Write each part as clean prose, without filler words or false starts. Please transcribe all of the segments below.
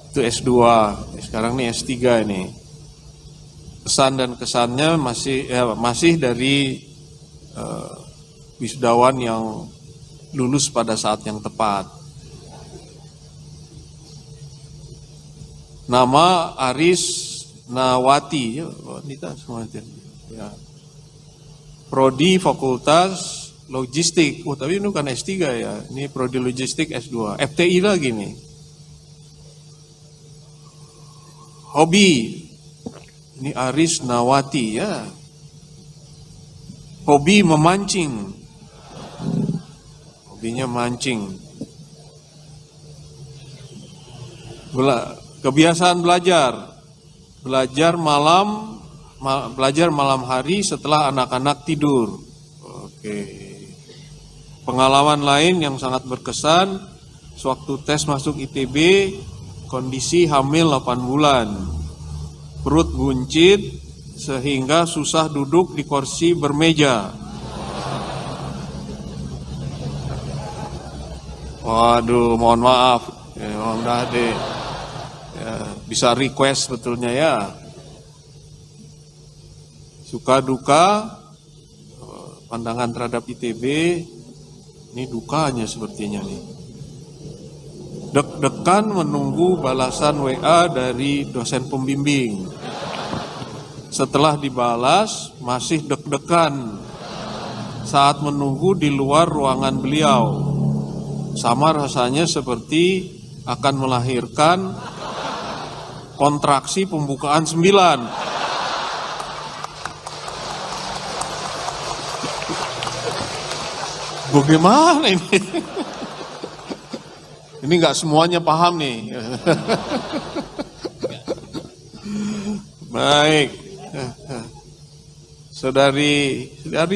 Itu S2, sekarang nih S3 ini. Kesan dan kesannya masih dari wisudawan yang lulus pada saat yang tepat. Nama Aris Nawati, wanita semua itu. Ya. Prodi Fakultas Logistik. Tapi ini bukan S3 ya. Ini Prodi Logistik S2. FTI lagi nih. Hobi. Ini Aris Nawati ya. Hobi memancing. Hobinya mancing. Kebiasaan belajar. Belajar malam hari setelah anak-anak tidur. Oke. Pengalaman lain yang sangat berkesan, sewaktu tes masuk ITB, kondisi hamil 8 bulan. Perut buncit sehingga susah duduk di kursi bermeja. Waduh, mohon maaf. Bisa request sebetulnya ya. Suka duka, pandangan terhadap ITB, ini dukanya sepertinya nih. Deg-degan menunggu balasan WA dari dosen pembimbing. Setelah dibalas, masih deg-degan saat menunggu di luar ruangan beliau. Sama rasanya seperti akan melahirkan kontraksi pembukaan 9. Bagaimana ini? Ini nggak semuanya paham nih. Baik. Saudari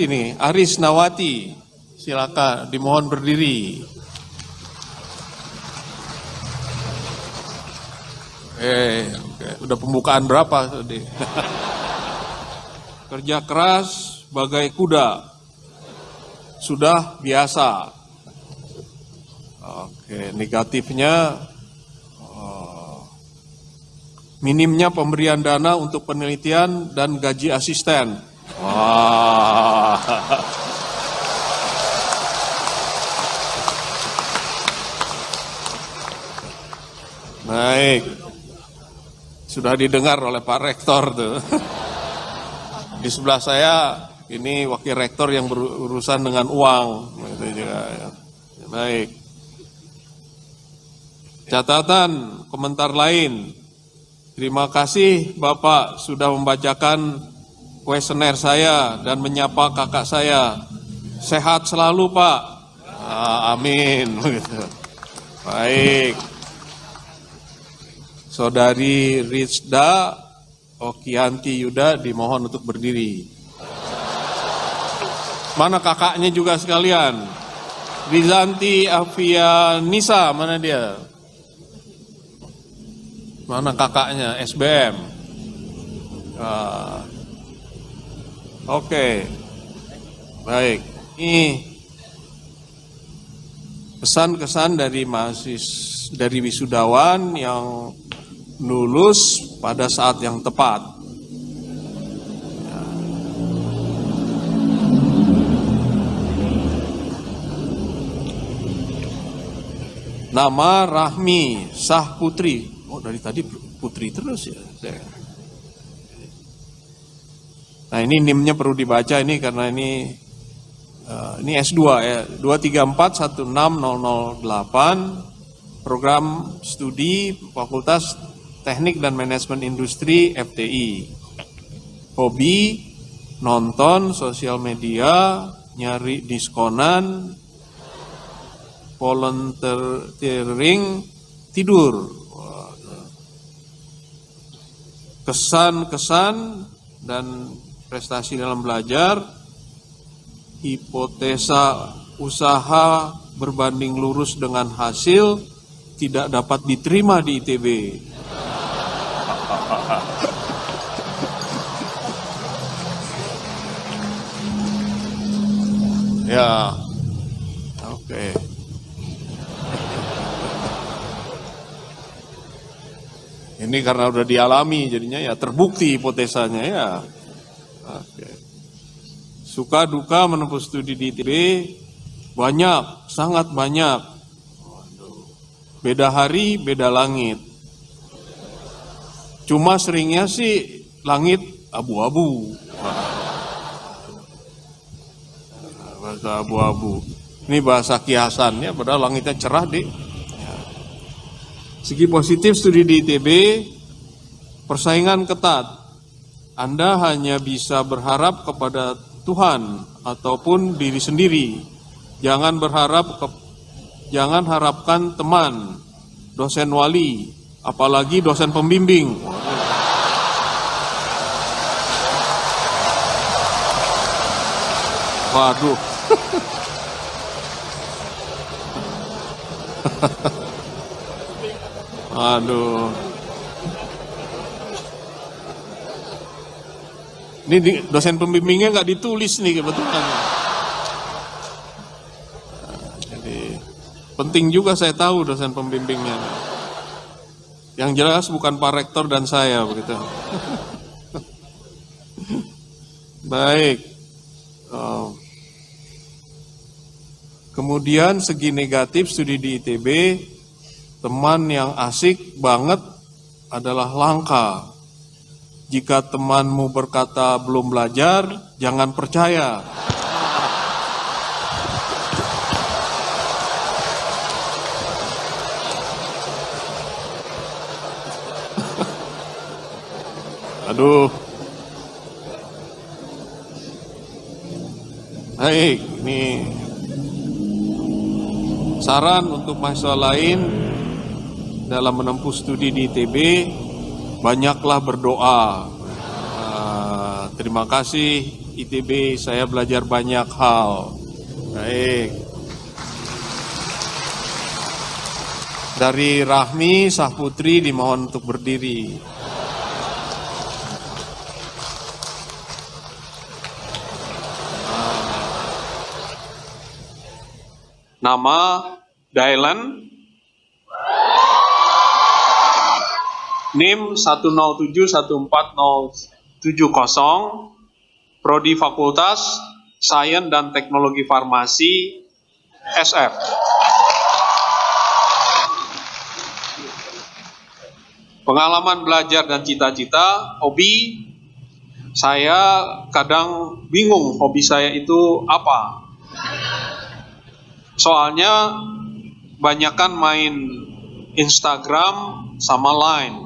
ini, Aris Nawati, silakan dimohon berdiri. Udah pembukaan berapa tadi? Kerja keras bagai kuda. Sudah biasa. Oke, negatifnya minimnya pemberian dana untuk penelitian dan gaji asisten. Wah. Baik. Sudah didengar oleh Pak Rektor tuh. Di sebelah saya ini wakil rektor yang berurusan dengan uang, gitu juga. Ya. Baik. Catatan, komentar lain. Terima kasih Bapak sudah membacakan kuesioner saya dan menyapa kakak saya. Sehat selalu Pak. Amin. Baik. Saudari Rizda Okianti Yuda dimohon untuk berdiri. Mana kakaknya juga sekalian? Rizanti Afianisa, mana dia? Mana kakaknya? SBM. Oke. Baik. Ini pesan-kesan dari wisudawan yang lulus pada saat yang tepat. Nama Rahmi Sah Putri. Oh, dari tadi Putri terus ya. Nah, ini NIM-nya perlu dibaca ini karena ini S2 ya. 2341608 program studi Fakultas Teknik dan Manajemen Industri FTI. Hobi nonton sosial media, nyari diskonan, volunteering, tidur. Kesan-kesan dan prestasi dalam belajar, hipotesa usaha berbanding lurus dengan hasil tidak dapat diterima di ITB. Ya, oke. Ini karena udah dialami jadinya ya terbukti hipotesanya ya. Oke. Suka duka menempuh studi di ITB banyak, sangat banyak. Beda hari, beda langit. Cuma seringnya sih langit abu-abu. Bahasa abu-abu. Ini bahasa kiasannya, padahal langitnya cerah deh. Segi positif studi di ITB, persaingan ketat. Anda hanya bisa berharap kepada Tuhan ataupun diri sendiri. Jangan harapkan teman, dosen wali, apalagi dosen pembimbing. Waduh. Aduh. Ini dosen pembimbingnya nggak ditulis nih kebetulan. Jadi penting juga saya tahu dosen pembimbingnya. Yang jelas bukan Pak Rektor dan saya begitu. Baik. Kemudian segi negatif studi di ITB, teman yang asik banget adalah langka. Jika temanmu berkata belum belajar, jangan percaya. Aduh. Baik, ini saran untuk mahasiswa lain dalam menempuh studi di ITB, banyaklah berdoa. Terima kasih ITB, saya belajar banyak hal. Baik. Dari Rahmi Sahputri dimohon untuk berdiri. Nama Dylan, NIM 1071470, Prodi Fakultas Sains dan Teknologi Farmasi SF. Pengalaman belajar dan cita-cita, hobi, saya kadang bingung hobi saya itu apa. Soalnya banyakan main Instagram sama Line.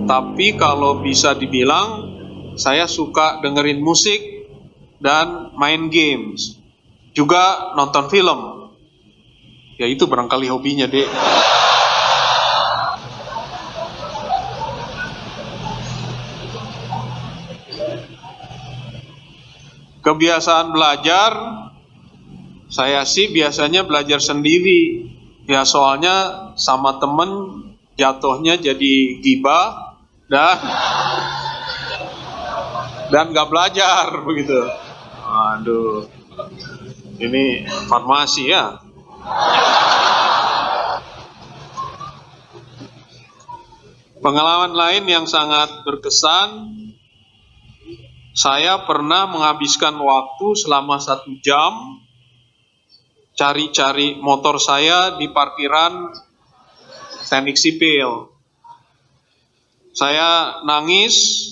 Tapi kalau bisa dibilang, saya suka dengerin musik dan main games. Juga nonton film. Ya itu barangkali hobinya, Dek. Kebiasaan belajar, saya sih biasanya belajar sendiri. Ya soalnya sama temen jatuhnya jadi gibah dan nggak belajar begitu. Aduh, ini farmasi ya. Pengalaman lain yang sangat berkesan, saya pernah menghabiskan waktu selama 1 jam cari-cari motor saya di parkiran teknik sipil. Saya nangis,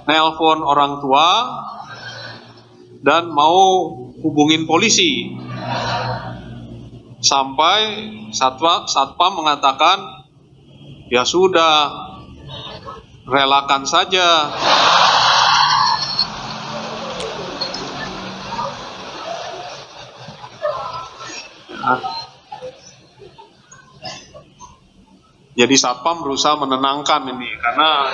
nelpon orang tua, dan mau hubungin polisi. Sampai satpam mengatakan, ya sudah, relakan saja. Jadi satpam berusaha menenangkan ini karena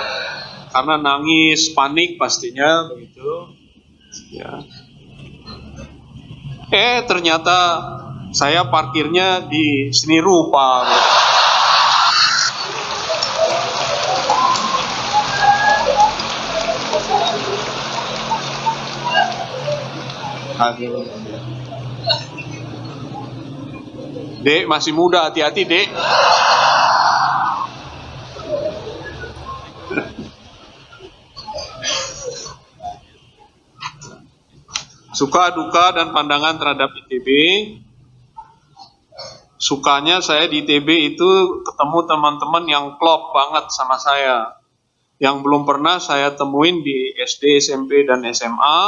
nangis, panik pastinya begitu. Ya. Ternyata saya parkirnya di seni rupa. Aduh. Dek masih muda, hati-hati Dek. Suka duka dan pandangan terhadap ITB. Sukanya saya di ITB itu ketemu teman-teman yang klop banget sama saya, yang belum pernah saya temuin di SD, SMP, dan SMA.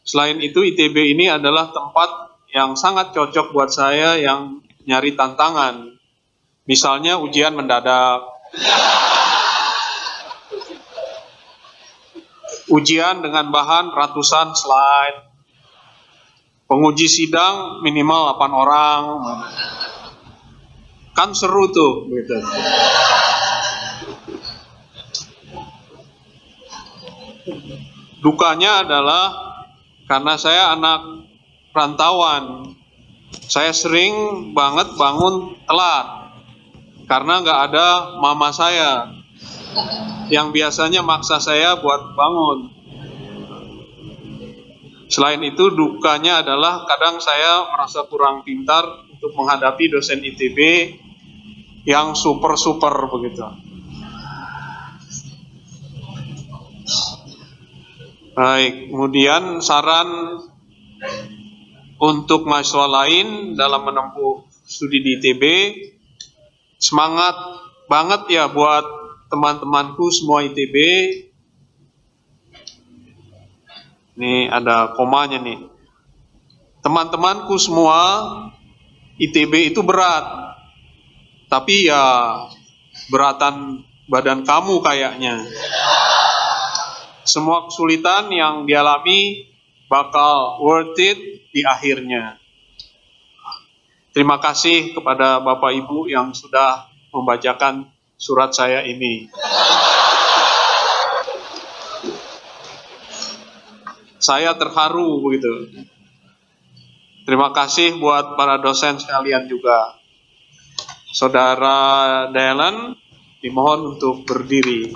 Selain itu, ITB ini adalah tempat yang sangat cocok buat saya yang nyari tantangan. Misalnya ujian mendadak, ujian dengan bahan ratusan slide, penguji sidang minimal 8 orang. Kan seru tuh gitu. Dukanya adalah karena saya anak rantauan, saya sering banget bangun telat karena nggak ada mama saya yang biasanya maksa saya buat bangun. Selain itu, dukanya adalah kadang saya merasa kurang pintar untuk menghadapi dosen ITB yang super-super begitu. Baik, kemudian saran untuk mahasiswa lain dalam menempuh studi di ITB, semangat banget ya buat teman-temanku semua ITB. Ini ada komanya nih. Teman-temanku semua, ITB itu berat. Tapi ya beratan badan kamu kayaknya. Semua kesulitan yang dialami bakal worth it di akhirnya. Terima kasih kepada Bapak Ibu yang sudah membacakan surat saya ini. Saya terharu begitu. Terima kasih buat para dosen sekalian juga. Saudara Dahlan dimohon untuk berdiri.